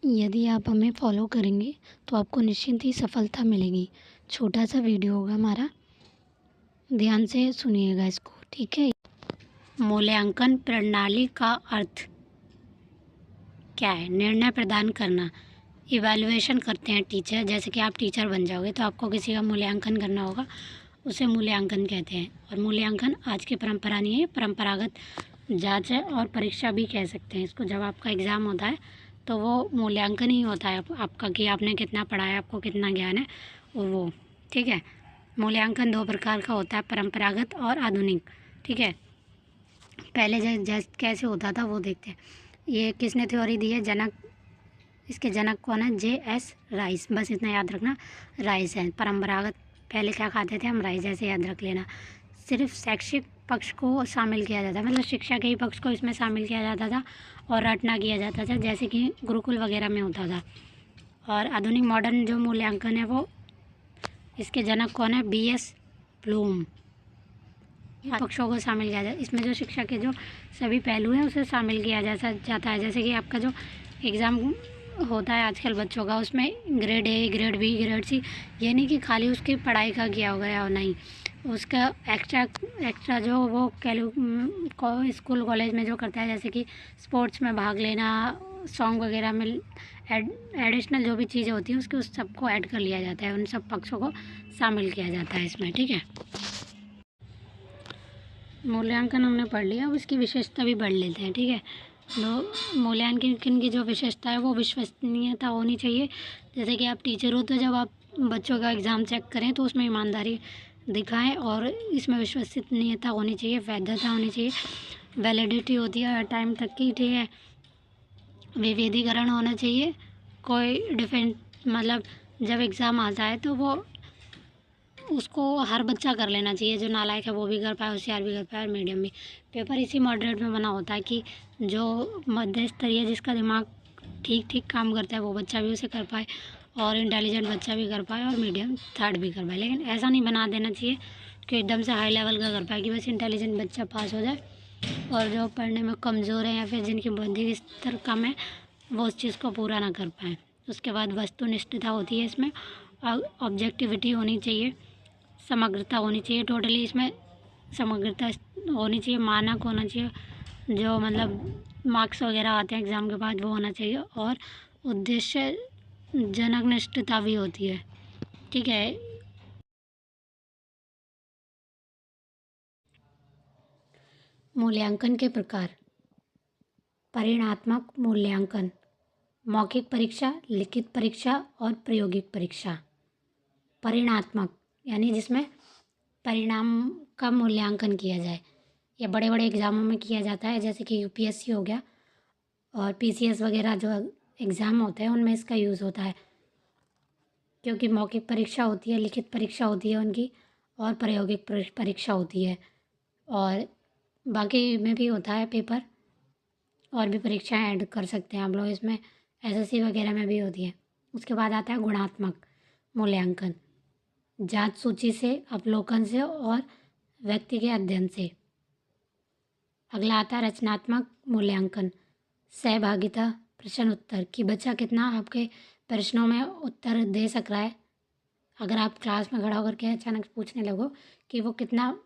यदि आप हमें फॉलो करेंगे तो आपको निश्चिंत ही सफलता मिलेगी। छोटा सा वीडियो होगा हमारा, ध्यान से सुनिएगा इसको, ठीक है। मूल्यांकन प्रणाली का अर्थ क्या है? निर्णय प्रदान करना। इवैल्यूएशन करते हैं टीचर, जैसे कि आप टीचर बन जाओगे तो आपको किसी का मूल्यांकन करना होगा, उसे मूल्यांकन कहते हैं। और मूल्यांकन आज की परंपरा नहीं है, परंपरागत जांच है और परीक्षा भी कह सकते हैं इसको। जब आपका एग्ज़ाम होता है तो वो मूल्यांकन ही होता है आपका, कि आपने कितना पढ़ा है, आपको कितना ज्ञान है वो, ठीक है। मूल्यांकन 2 प्रकार का होता है, परंपरागत और आधुनिक, ठीक है। पहले जैसे कैसे होता था वो देखते हैं। ये किसने थ्योरी दी है? जनक। इसके जनक कौन है? J.S. राइस। बस इतना याद रखना, राइस है। परंपरागत पहले क्या खाते थे हम? राइस। ऐसे याद रख लेना। सिर्फ शैक्षिक पक्ष को शामिल किया जाता है, मतलब शिक्षा के ही पक्ष को इसमें शामिल किया जाता था और रटना किया जाता था, जैसे कि गुरुकुल वगैरह में होता था। और आधुनिक मॉडर्न जो मूल्यांकन है वो, इसके जनक कौन है? B.S. ब्लूम। पक्षों को शामिल किया जाए, इसमें जो शिक्षा के जो सभी पहलू हैं उसे शामिल किया जाता है। जैसे कि आपका जो एग्ज़ाम होता है आजकल बच्चों का, उसमें grade A, grade B, grade C, ये नहीं कि खाली उसकी पढ़ाई का किया हो गया हो, नहीं, उसका एक्स्ट्रा जो वो स्कूल कॉलेज में जो करता है, जैसे कि स्पोर्ट्स में भाग लेना, सॉन्ग वगैरह में एडिशनल जो भी चीज़ें होती हैं उसके, उस सबको ऐड कर लिया जाता है, उन सब पक्षों को शामिल किया जाता है इसमें, ठीक है। मूल्यांकन हमने पढ़ लिया, अब इसकी विशेषता भी पढ़ लेते हैं, ठीक है। तो मूल्यांकन की जो विशेषता है वो विश्वसनीयता होनी चाहिए। जैसे कि आप टीचर हो तो जब आप बच्चों का एग्ज़ाम चेक करें तो उसमें ईमानदारी दिखाएं, और इसमें विश्वसनीयता होनी चाहिए, वैधता होनी चाहिए, वैलिडिटी होती है हर टाइम तक की, ठीक है। विभेदीकरण होना चाहिए, कोई डिफेंस, मतलब जब एग्ज़ाम आता है तो वो उसको हर बच्चा कर लेना चाहिए, जो नालायक है वो भी कर पाए, होशियार भी कर पाए और मीडियम भी। पेपर इसी मॉडरेट में बना होता है कि जो मध्य स्तरीय, जिसका दिमाग ठीक ठीक काम करता है, वो बच्चा भी उसे कर पाए, और इंटेलिजेंट बच्चा भी कर पाए, और मीडियम थर्ड भी कर पाए। लेकिन ऐसा नहीं बना देना चाहिए कि एकदम से हाई लेवल का कर पाए, कि बस इंटेलिजेंट बच्चा पास हो जाए और जो पढ़ने में कमज़ोर है या फिर जिनकी बौद्धिक स्तर कम है वो उस चीज़ को पूरा ना कर पाएँ। उसके बाद वस्तुनिष्ठता होती है इसमें, ऑब्जेक्टिविटी होनी चाहिए, समग्रता होनी चाहिए, टोटली इसमें समग्रता होनी चाहिए, मानक होना चाहिए, जो मतलब मार्क्स वगैरह आते हैं एग्ज़ाम के बाद वो होना चाहिए, और उद्देश्य जनक निष्ठता भी होती है, ठीक है। मूल्यांकन के प्रकार: परिणात्मक मूल्यांकन, मौखिक परीक्षा, लिखित परीक्षा और प्रायोगिक परीक्षा। परिणात्मक यानी जिसमें परिणाम का मूल्यांकन किया जाए, ये बड़े बड़े एग्ज़ामों में किया जाता है, जैसे कि UPSC हो गया और PCS वगैरह जो एग्ज़ाम होते हैं उनमें इसका यूज़ होता है, क्योंकि मौखिक परीक्षा होती है, लिखित परीक्षा होती है उनकी, और प्रायोगिक परीक्षा होती है, और बाकी में भी होता है पेपर, और भी परीक्षाएं ऐड कर सकते हैं आप लोग इसमें, SSC वगैरह में भी होती है। उसके बाद आता है गुणात्मक मूल्यांकन, जांच सूची से, अवलोकन से और व्यक्ति के अध्ययन से। अगला आता है रचनात्मक मूल्यांकन, सहभागिता, प्रश्न उत्तर, कि बच्चा कितना आपके प्रश्नों में उत्तर दे सक रहा है। अगर आप क्लास में खड़ा होकर के अचानक पूछने लगो कि वो कितना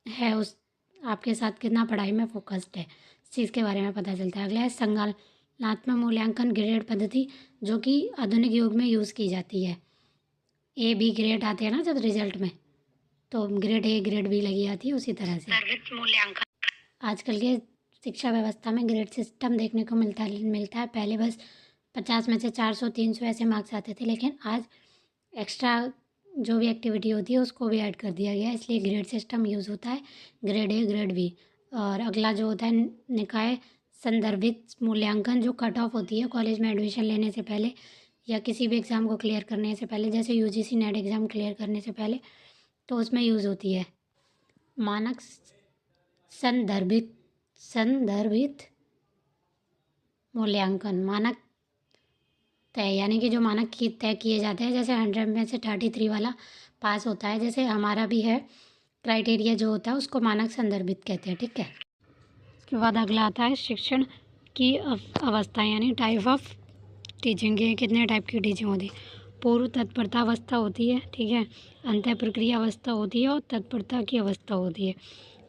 है, उस आपके साथ कितना पढ़ाई में फोकस्ड है, इस चीज़ के बारे में पता चलता है। अगला है संज्ञानात्मक मूल्यांकन, ग्रेड पद्धति, जो कि आधुनिक युग में यूज़ की जाती है। A B ग्रेड आते हैं ना जब रिजल्ट में, तो ग्रेड A ग्रेड B लगी आती है, उसी तरह से मूल्यांकन। आजकल के शिक्षा व्यवस्था में ग्रेड सिस्टम देखने को मिलता है। पहले बस 50 में से 400 300 ऐसे मार्क्स आते थे, लेकिन आज एक्स्ट्रा जो भी एक्टिविटी होती है उसको भी ऐड कर दिया गया है, इसलिए ग्रेड सिस्टम यूज़ होता है, ग्रेड A ग्रेड B। और अगला जो होता है निकाय संदर्भित मूल्यांकन, जो कट ऑफ होती है कॉलेज में एडमिशन लेने से पहले या किसी भी एग्ज़ाम को क्लियर करने से पहले, जैसे UGC नेट एग्ज़ाम क्लियर करने से पहले, तो उसमें यूज़ होती है। मानक संदर्भित मूल्यांकन, मानक तय, यानी कि जो मानक तय किए जाते हैं, जैसे 100 में से 33 वाला पास होता है, जैसे हमारा भी है क्राइटेरिया जो होता है उसको मानक संदर्भित कहते हैं, ठीक है। उसके बाद अगला आता है शिक्षण की अवस्था, यानी टाइप ऑफ टीचिंग की कितने टाइप की टीचिंग होती है। पूर्व तत्परता अवस्था होती है, ठीक है, अंतः प्रक्रिया अवस्था होती है और तत्परता की अवस्था होती है।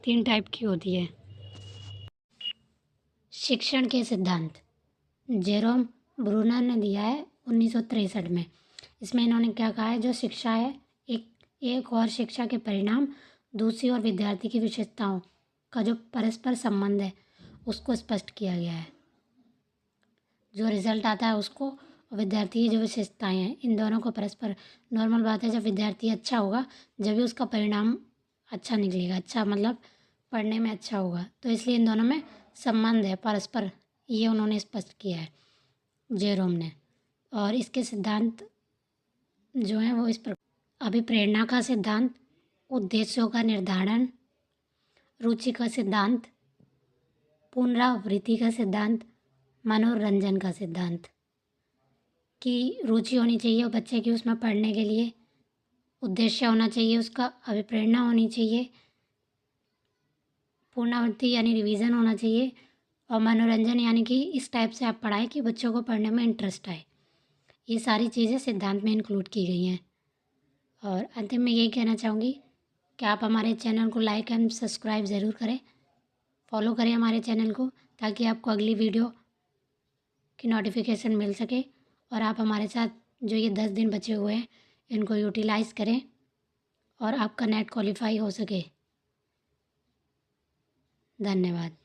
3 टाइप की होती है। शिक्षण के सिद्धांत जेरोम ब्रूनर ने दिया है 1963 में। इसमें इन्होंने क्या कहा है, जो शिक्षा है एक और शिक्षा के परिणाम, दूसरी और विद्यार्थी की विशेषताओं का जो परस्पर संबंध है उसको स्पष्ट किया गया है। जो रिजल्ट आता है उसको, विद्यार्थी की जो विशेषताएं हैं, इन दोनों को परस्पर, नॉर्मल बात है जब विद्यार्थी अच्छा होगा जब भी उसका परिणाम अच्छा निकलेगा, अच्छा मतलब पढ़ने में अच्छा होगा, तो इसलिए इन दोनों में संबंध है परस्पर, ये उन्होंने स्पष्ट किया है जेरोम ने। और इसके सिद्धांत जो हैं वो इस प्रकार: अभिप्रेरणा का सिद्धांत, उद्देश्यों का निर्धारण, रुचि का सिद्धांत, पुनरावृत्ति का सिद्धांत, मनोरंजन का सिद्धांत। कि रुचि होनी चाहिए बच्चे की उसमें पढ़ने के लिए, उद्देश्य होना चाहिए उसका, अभिप्रेरणा होनी चाहिए, पुनरावृत्ति यानी रिवीजन होना चाहिए, और मनोरंजन यानी कि इस टाइप से आप पढ़ाएं कि बच्चों को पढ़ने में इंटरेस्ट आए। ये सारी चीज़ें सिद्धांत में इंक्लूड की गई हैं। और अंतिम में यही कहना चाहूँगी कि आप हमारे चैनल को लाइक एंड सब्सक्राइब ज़रूर करें, फॉलो करें हमारे चैनल को, ताकि आपको अगली वीडियो की नोटिफिकेशन मिल सके और आप हमारे साथ जो ये 10 दिन बचे हुए हैं इनको यूटिलाइज़ करें और आपका नेट क्वालिफाई हो सके। धन्यवाद।